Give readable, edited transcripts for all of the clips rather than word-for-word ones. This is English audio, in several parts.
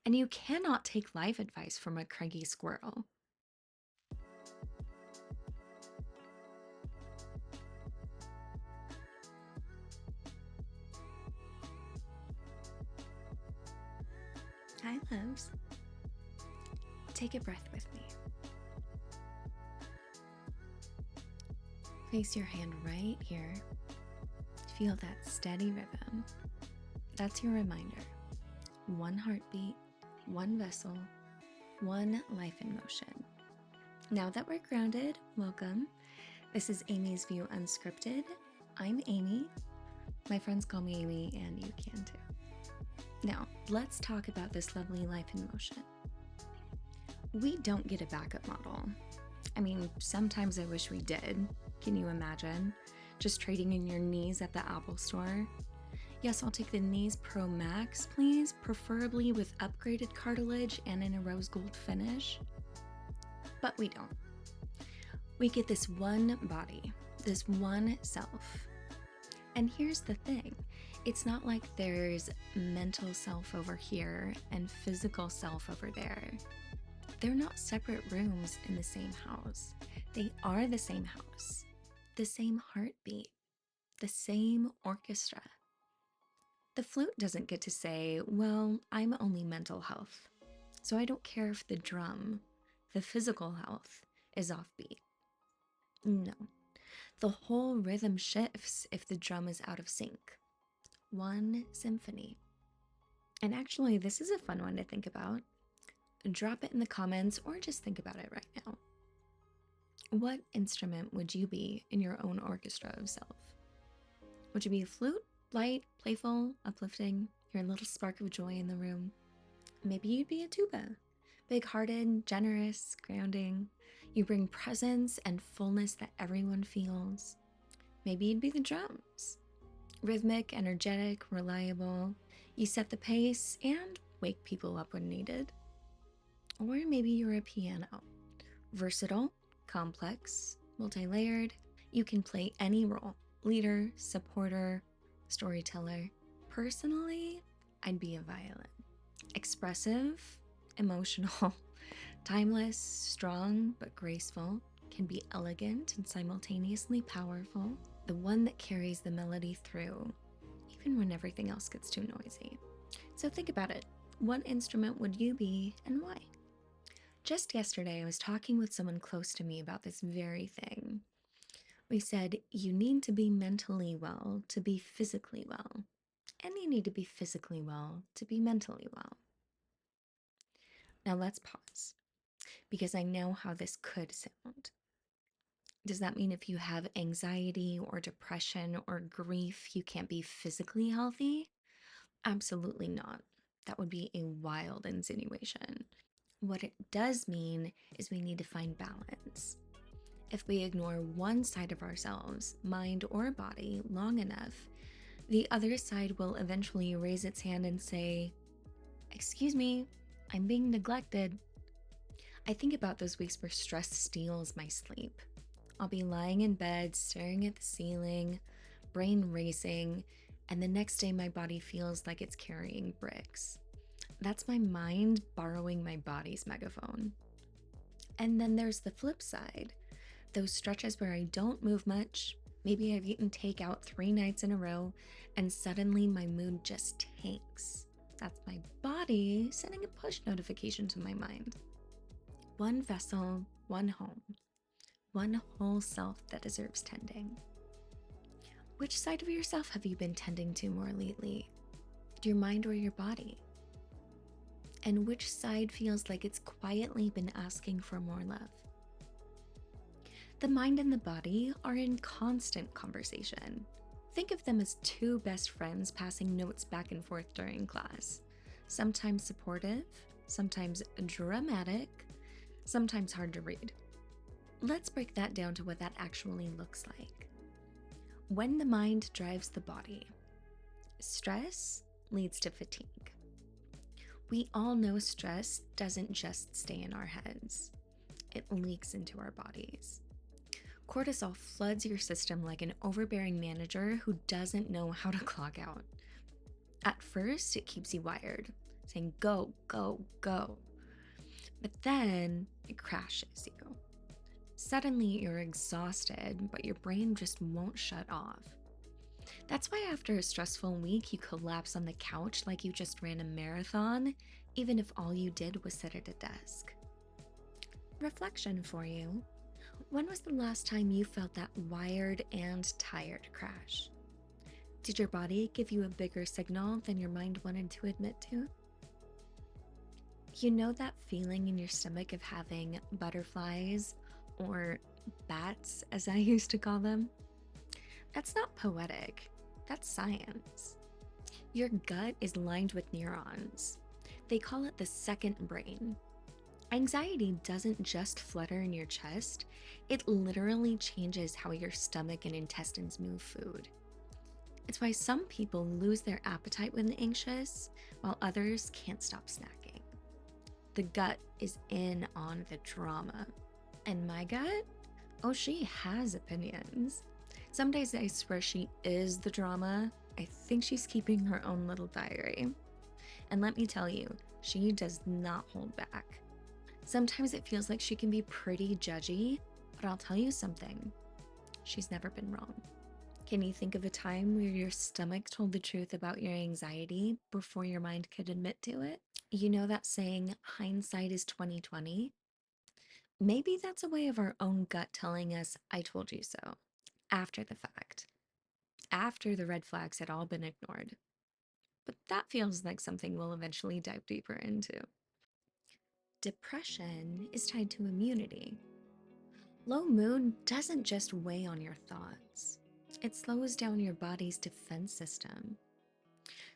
and you cannot take life advice from a cranky squirrel. Hi, loves. Take a breath with me. Place your hand right here. Feel that steady rhythm. That's your reminder. One heartbeat, one vessel, one life in motion. Now that we're grounded, welcome. This is Amy's View Unscripted. I'm Amy. My friends call me Amy, and you can too. Now, let's talk about this lovely life in motion. We don't get a backup model. I mean, sometimes I wish we did. Can you imagine? Just trading in your knees at the Apple store? Yes, I'll take the Knees Pro Max, please, preferably with upgraded cartilage and in a rose gold finish. But we don't. We get this one body, this one self. And here's the thing. It's not like there's mental self over here and physical self over there. They're not separate rooms in the same house. They are the same house, the same heartbeat, the same orchestra. The flute doesn't get to say, well, I'm only mental health, so I don't care if the drum, the physical health, is offbeat. No, the whole rhythm shifts if the drum is out of sync. One symphony. And actually, this is a fun one to think about. Drop it in the comments or just think about it right now. What instrument would you be in your own orchestra of self? Would you be a flute, light, playful, uplifting, your little spark of joy in the room? Maybe you'd be a tuba, big-hearted, generous, grounding. You bring presence and fullness that everyone feels. Maybe you'd be the drums, rhythmic, energetic, reliable. You set the pace and wake people up when needed. Or maybe you're a piano, versatile, complex, multi-layered. You can play any role, leader, supporter, storyteller. Personally, I'd be a violin. Expressive, emotional, timeless, strong but graceful, can be elegant and simultaneously powerful. The one that carries the melody through, even when everything else gets too noisy. So think about it. What instrument would you be and why? Just yesterday, I was talking with someone close to me about this very thing. We said, you need to be mentally well to be physically well, and you need to be physically well to be mentally well. Now let's pause, because I know how this could sound. Does that mean if you have anxiety or depression or grief, you can't be physically healthy? Absolutely not. That would be a wild insinuation. What it does mean is we need to find balance. If we ignore one side of ourselves, mind or body, long enough, the other side will eventually raise its hand and say, "Excuse me, I'm being neglected." I think about those weeks where stress steals my sleep. I'll be lying in bed, staring at the ceiling, brain racing, and the next day my body feels like it's carrying bricks. That's my mind borrowing my body's megaphone. And then there's the flip side. Those stretches where I don't move much, maybe I've eaten takeout 3 nights in a row, and suddenly my mood just tanks. That's my body sending a push notification to my mind. One vessel, one home, one whole self that deserves tending. Which side of yourself have you been tending to more lately? Your mind or your body? And which side feels like it's quietly been asking for more love? The mind and the body are in constant conversation. Think of them as two best friends passing notes back and forth during class. Sometimes supportive, sometimes dramatic, sometimes hard to read. Let's break that down to what that actually looks like. When the mind drives the body, stress leads to fatigue. We all know stress doesn't just stay in our heads. It leaks into our bodies. Cortisol floods your system like an overbearing manager who doesn't know how to clock out. At first, it keeps you wired. saying, go, go, go. But then it crashes you. Suddenly you're exhausted, but your brain just won't shut off. That's why after a stressful week, you collapse on the couch like you just ran a marathon, even if all you did was sit at a desk. Reflection for you. When was the last time you felt that wired and tired crash? Did your body give you a bigger signal than your mind wanted to admit to? You know that feeling in your stomach of having butterflies, or bats, as I used to call them? That's not poetic, that's science. Your gut is lined with neurons. They call it the second brain. Anxiety doesn't just flutter in your chest, it literally changes how your stomach and intestines move food. It's why some people lose their appetite when anxious, while others can't stop snacking. The gut is in on the drama. And my gut? Oh, she has opinions. Some days I swear she is the drama. I think she's keeping her own little diary. And let me tell you, she does not hold back. Sometimes it feels like she can be pretty judgy, but I'll tell you something. She's never been wrong. Can you think of a time where your stomach told the truth about your anxiety before your mind could admit to it? You know that saying, hindsight is 2020? Maybe that's a way of our own gut telling us, I told you so, after the fact, after the red flags had all been ignored. But that feels like something we'll eventually dive deeper into. Depression is tied to immunity. Low mood doesn't just weigh on your thoughts, it slows down your body's defense system.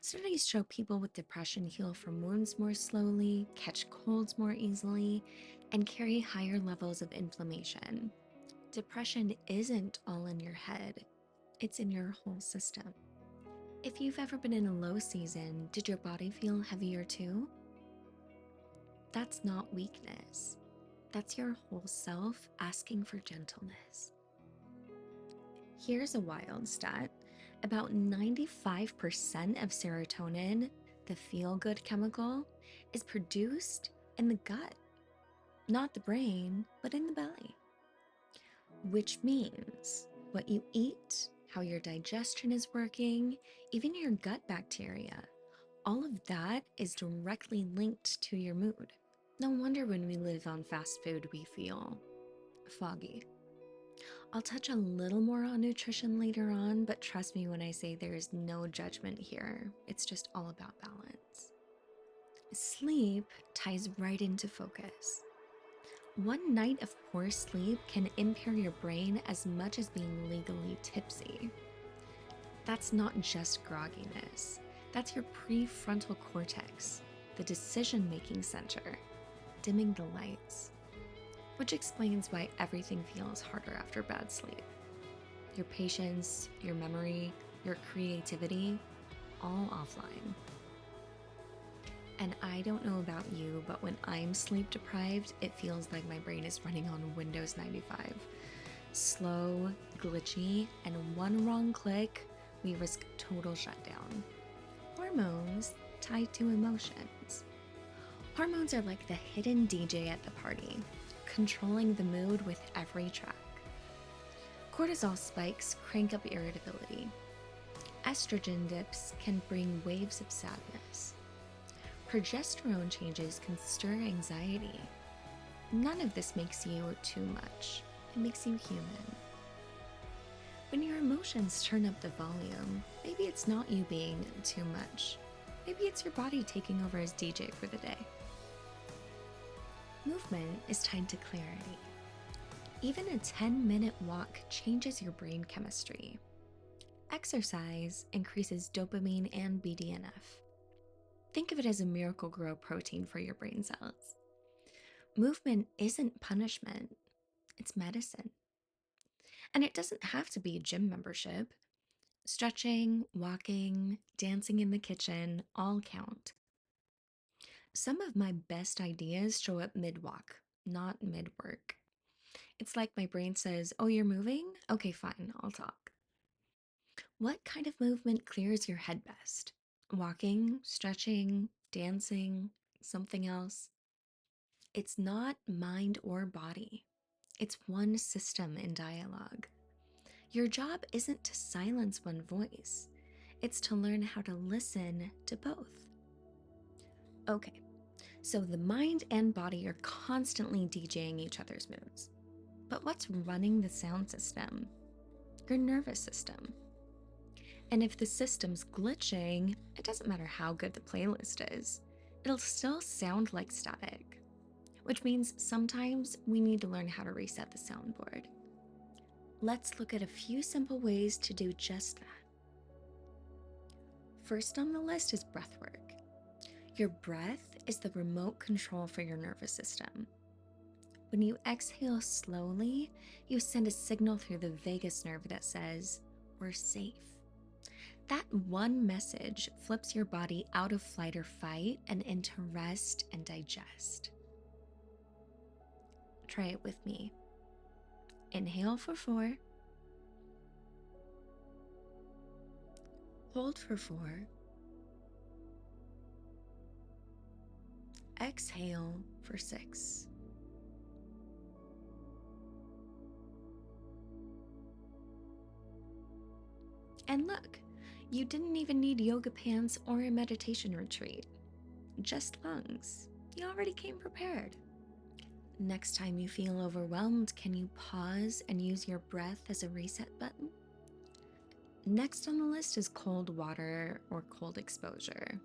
Studies show people with depression heal from wounds more slowly, catch colds more easily, and carry higher levels of inflammation. Depression isn't all in your head, it's in your whole system. If you've ever been in a low season, did your body feel heavier too? That's not weakness. That's your whole self asking for gentleness. Here's a wild stat. About 95% of serotonin, the feel-good chemical, is produced in the gut. Not the brain, but in the belly. Which means what you eat, how your digestion is working, even your gut bacteria, all of that is directly linked to your mood. No wonder when we live on fast food, we feel foggy. I'll touch a little more on nutrition later on, but trust me when I say there is no judgment here. It's just all about balance. Sleep ties right into focus. One night of poor sleep can impair your brain as much as being legally tipsy. That's not just grogginess. That's your prefrontal cortex, the decision-making center, dimming the lights. Which explains why everything feels harder after bad sleep. Your patience, your memory, your creativity, all offline. And I don't know about you, but when I'm sleep deprived, it feels like my brain is running on Windows 95. Slow, glitchy, and one wrong click, we risk total shutdown. Hormones tied to emotions. Hormones are like the hidden DJ at the party, controlling the mood with every track. Cortisol spikes crank up irritability. Estrogen dips can bring waves of sadness. Progesterone changes can stir anxiety. None of this makes you too much. It makes you human. When your emotions turn up the volume, maybe it's not you being too much. Maybe it's your body taking over as DJ for the day. Movement is tied to clarity. Even a 10-minute walk changes your brain chemistry. Exercise increases dopamine and BDNF. Think of it as a Miracle-Gro protein for your brain cells. Movement isn't punishment, it's medicine. And it doesn't have to be a gym membership. Stretching, walking, dancing in the kitchen all count. Some of my best ideas show up mid-walk, not mid-work. It's like my brain says, oh, you're moving? Okay, fine, I'll talk. What kind of movement clears your head best? Walking, stretching, dancing, something else. It's not mind or body. It's one system in dialogue. Your job isn't to silence one voice, it's to learn how to listen to both. Okay, so the mind and body are constantly DJing each other's moods. But what's running the sound system? Your nervous system. And if the system's glitching, it doesn't matter how good the playlist is, it'll still sound like static. Which means sometimes we need to learn how to reset the soundboard. Let's look at a few simple ways to do just that. First on the list is breath work. Your breath is the remote control for your nervous system. When you exhale slowly, you send a signal through the vagus nerve that says, "We're safe." That one message flips your body out of flight or fight and into rest and digest. Try it with me. Inhale for 4. Hold for 4. Exhale for 6. And look, you didn't even need yoga pants or a meditation retreat. Just lungs. You already came prepared. Next time you feel overwhelmed, can you pause and use your breath as a reset button? Next on the list is cold water or cold exposure.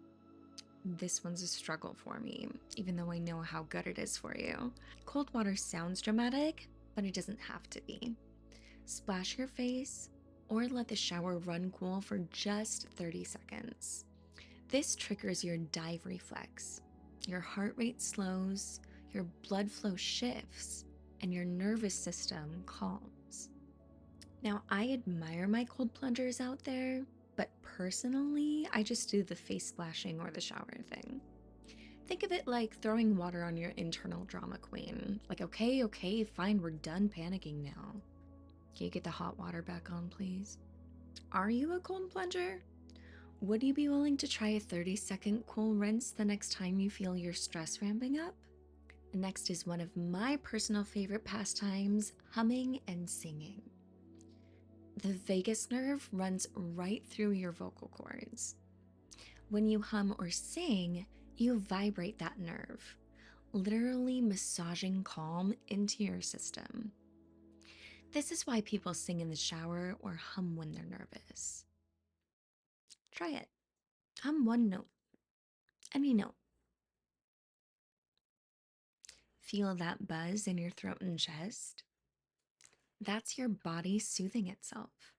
This one's a struggle for me, even though I know how good it is for you. Cold water sounds dramatic, but it doesn't have to be. Splash your face or let the shower run cool for just 30 seconds. This triggers your dive reflex. Your heart rate slows, your blood flow shifts, and your nervous system calms. Now, I admire my cold plungers out there, but personally, I just do the face splashing or the shower thing. Think of it like throwing water on your internal drama queen. Like, okay, fine, we're done panicking now. Can you get the hot water back on, please? Are you a cold plunger? Would you be willing to try a 30-second cool rinse the next time you feel your stress ramping up? Next is one of my personal favorite pastimes, humming and singing. The vagus nerve runs right through your vocal cords. When you hum or sing, you vibrate that nerve, literally massaging calm into your system. This is why people sing in the shower or hum when they're nervous. Try it. Hum one note, any note. Feel that buzz in your throat and chest? That's your body soothing itself.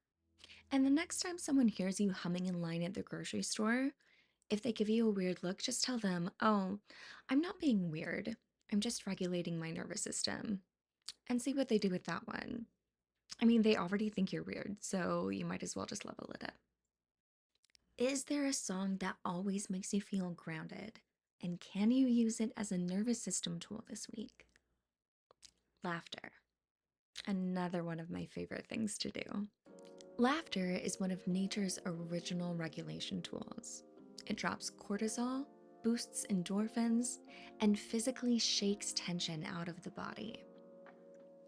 And the next time someone hears you humming in line at the grocery store, if they give you a weird look, just tell them, "Oh, I'm not being weird. I'm just regulating my nervous system." And see what they do with that one. I mean, they already think you're weird, so you might as well just level it up. Is there a song that always makes you feel grounded? And can you use it as a nervous system tool this week? Laughter. Another one of my favorite things to do. Laughter is one of nature's original regulation tools. It drops cortisol, boosts endorphins, and physically shakes tension out of the body.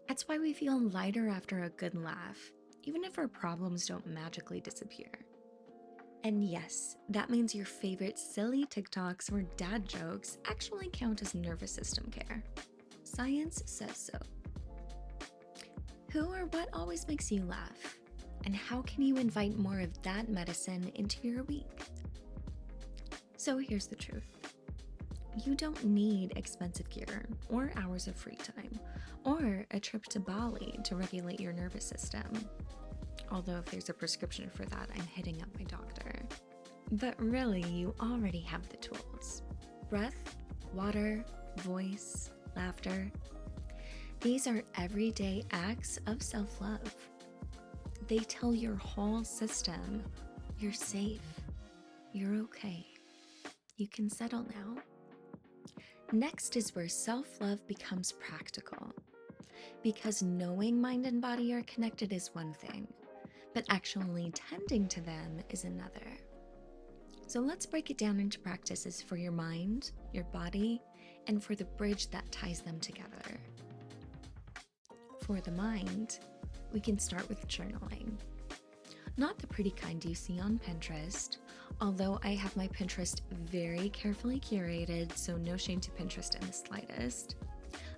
That's why we feel lighter after a good laugh, even if our problems don't magically disappear. And yes, that means your favorite silly TikToks or dad jokes actually count as nervous system care. Science says so. Who or what always makes you laugh? And how can you invite more of that medicine into your week? So here's the truth. You don't need expensive gear or hours of free time or a trip to Bali to regulate your nervous system. Although if there's a prescription for that, I'm hitting up my doctor. But really, you already have the tools. Breath, water, voice, laughter. These are everyday acts of self-love. They tell your whole system, you're safe, you're okay, you can settle now. Next is where self-love becomes practical. Because knowing mind and body are connected is one thing, but actually tending to them is another. So let's break it down into practices for your mind, your body, and for the bridge that ties them together. For the mind, we can start with journaling. Not the pretty kind you see on Pinterest, although I have my Pinterest very carefully curated, so no shame to Pinterest in the slightest.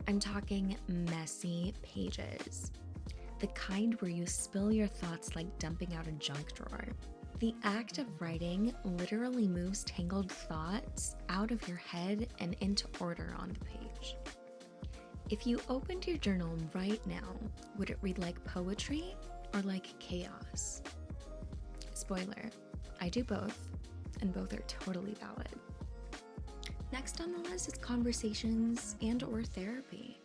I'm talking messy pages. The kind where you spill your thoughts like dumping out a junk drawer. The act of writing literally moves tangled thoughts out of your head and into order on the page. If you opened your journal right now, would it read like poetry or like chaos? Spoiler, I do both, and both are totally valid. Next on the list is conversations and/or therapy.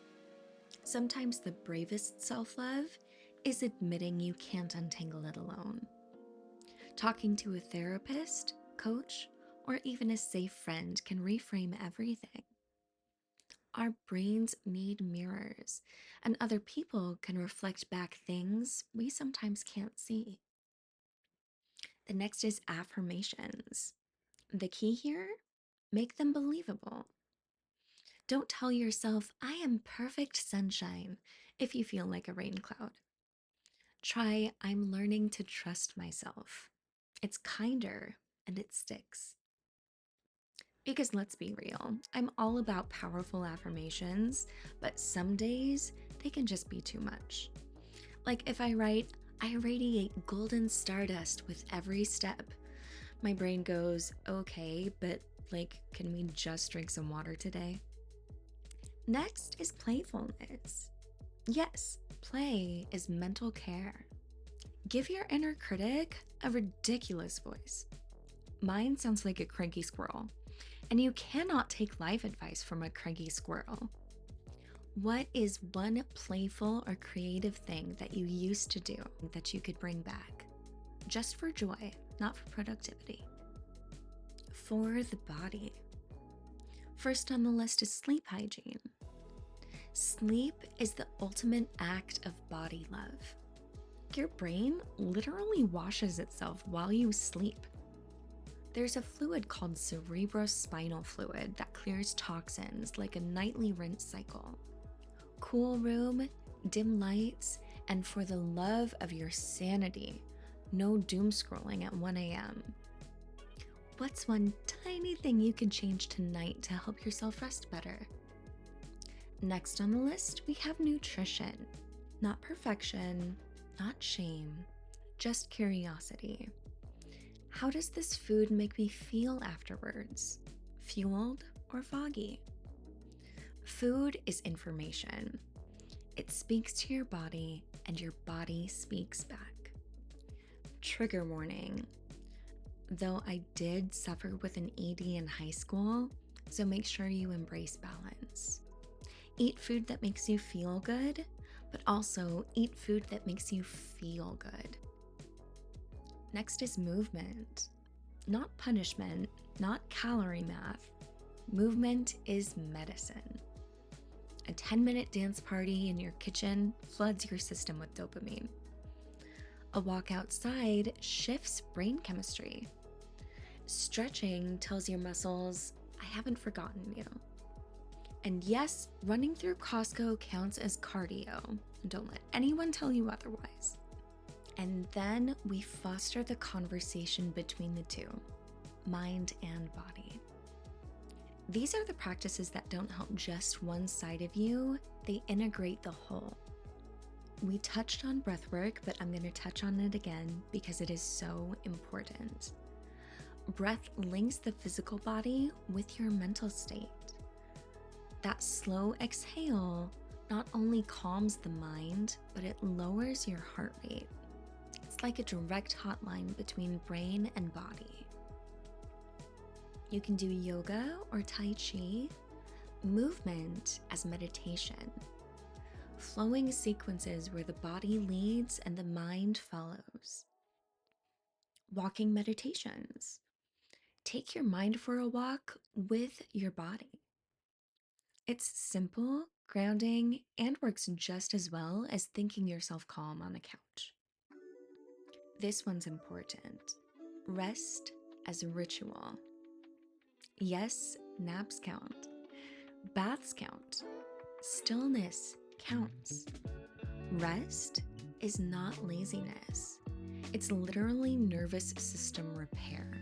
Sometimes the bravest self-love is admitting you can't untangle it alone. Talking to a therapist, coach, or even a safe friend can reframe everything. Our brains need mirrors, and other people can reflect back things we sometimes can't see. The next is affirmations. The key here, make them believable. Don't tell yourself, I am perfect sunshine, if you feel like a rain cloud. Try, I'm learning to trust myself. It's kinder and it sticks. Because let's be real, I'm all about powerful affirmations, but some days they can just be too much. Like if I write, I radiate golden stardust with every step, my brain goes, okay, but can we just drink some water today? Next is playfulness. Yes, play is mental care. Give your inner critic a ridiculous voice. Mine sounds like a cranky squirrel, and you cannot take life advice from a cranky squirrel. What is one playful or creative thing that you used to do that you could bring back? Just for joy, not for productivity. For the body. First on the list is sleep hygiene. Sleep is the ultimate act of body love. Your brain literally washes itself while you sleep. There's a fluid called cerebrospinal fluid that clears toxins like a nightly rinse cycle. Cool room, dim lights, and for the love of your sanity, no doom scrolling at 1 a.m. What's one tiny thing you can change tonight to help yourself rest better? Next on the list, we have nutrition. Not perfection, not shame, just curiosity. How does this food make me feel afterwards? Fueled or foggy? Food is information. It speaks to your body, and your body speaks back. Trigger warning. Though I did suffer with an ED in high school, so make sure you embrace balance. Eat food that makes you feel good, but also eat food that makes you feel good. Next is movement. Not punishment, not calorie math. Movement is medicine. A 10-minute dance party in your kitchen floods your system with dopamine. A walk outside shifts brain chemistry. Stretching tells your muscles, I haven't forgotten you. And yes, running through Costco counts as cardio. Don't let anyone tell you otherwise. And then we foster the conversation between the two, mind and body. These are the practices that don't help just one side of you, they integrate the whole. We touched on breathwork, but I'm going to touch on it again because it is so important. Breath links the physical body with your mental state. That slow exhale not only calms the mind, but it lowers your heart rate. It's like a direct hotline between brain and body. You can do yoga or Tai Chi, movement as meditation, flowing sequences where the body leads and the mind follows. Walking meditations. Take your mind for a walk with your body. It's simple, grounding, and works just as well as thinking yourself calm on a couch. This one's important. Rest as ritual. Yes, naps count. Baths count. Stillness counts. Rest is not laziness. It's literally nervous system repair.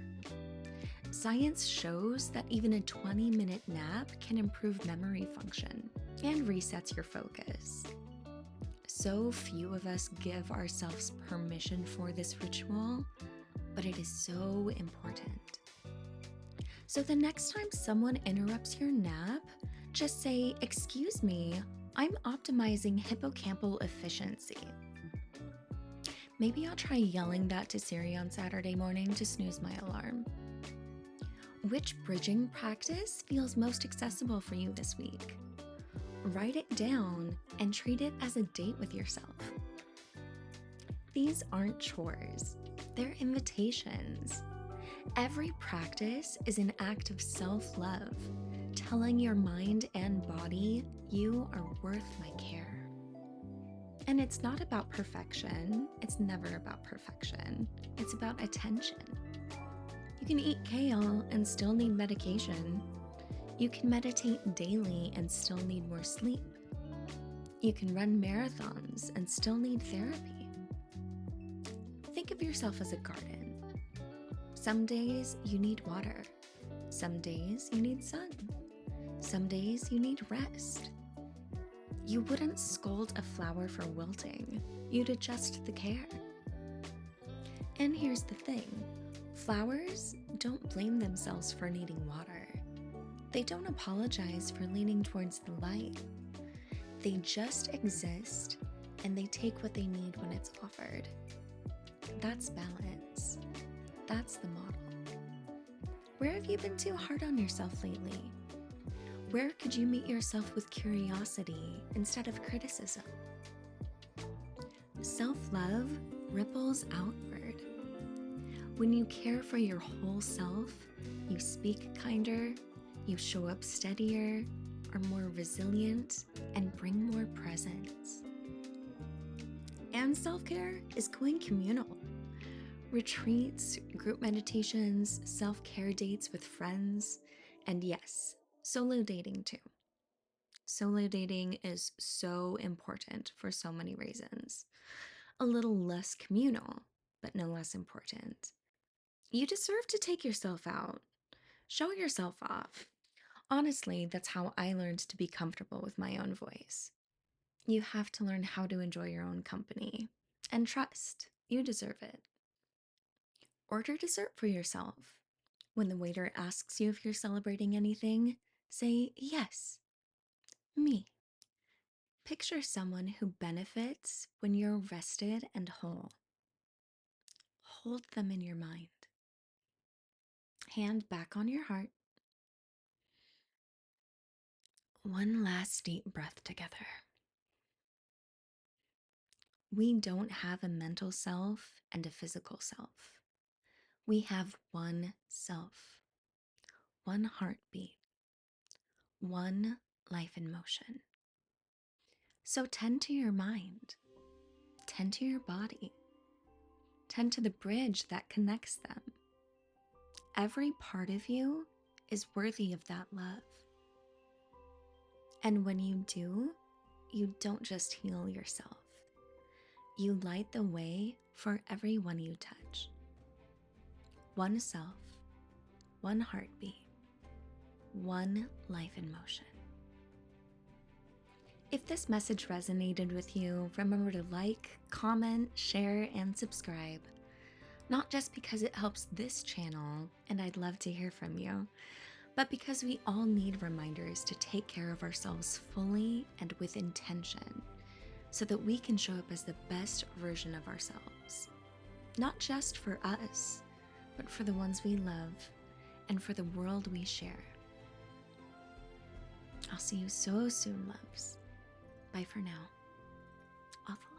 Science shows that even a 20-minute nap can improve memory function and resets your focus. So few of us give ourselves permission for this ritual, but it is so important. So the next time someone interrupts your nap, just say, "Excuse me, I'm optimizing hippocampal efficiency." Maybe I'll try yelling that to Siri on Saturday morning to snooze my alarm. Which bridging practice feels most accessible for you this week? Write it down and treat it as a date with yourself. These aren't chores, they're invitations. Every practice is an act of self-love, telling your mind and body you are worth my care. And it's not about perfection. It's never about perfection. It's about attention. You can eat kale and still need medication. You can meditate daily and still need more sleep. You can run marathons and still need therapy. Think of yourself as a garden. Some days you need water. Some days you need sun. Some days you need rest. You wouldn't scold a flower for wilting. You'd adjust the care. And here's the thing. Flowers don't blame themselves for needing water. They don't apologize for leaning towards the light. They just exist, and they take what they need when it's offered. That's balance. That's the model. Where have you been too hard on yourself lately? Where could you meet yourself with curiosity instead of criticism? Self-love ripples outward. When you care for your whole self, you speak kinder, you show up steadier, are more resilient, and bring more presence. And self-care is going communal. Retreats, group meditations, self-care dates with friends, and yes, solo dating too. Solo dating is so important for so many reasons. A little less communal, but no less important. You deserve to take yourself out. Show yourself off. Honestly, that's how I learned to be comfortable with my own voice. You have to learn how to enjoy your own company. And trust, you deserve it. Order dessert for yourself. When the waiter asks you if you're celebrating anything, say yes. Me. Picture someone who benefits when you're rested and whole. Hold them in your mind. Hand back on your heart. One last deep breath together. We don't have a mental self and a physical self. We have one self, one heartbeat, one life in motion. So tend to your mind, tend to your body, tend to the bridge that connects them. Every part of you is worthy of that love. And when you do, you don't just heal yourself. You light the way for everyone you touch. One self, one heartbeat, one life in motion. If this message resonated with you, remember to like, comment, share, and subscribe. Not just because it helps this channel, and I'd love to hear from you, but because we all need reminders to take care of ourselves fully and with intention, so that we can show up as the best version of ourselves. Not just for us, but for the ones we love and for the world we share. I'll see you so soon, loves. Bye for now. Au revoir.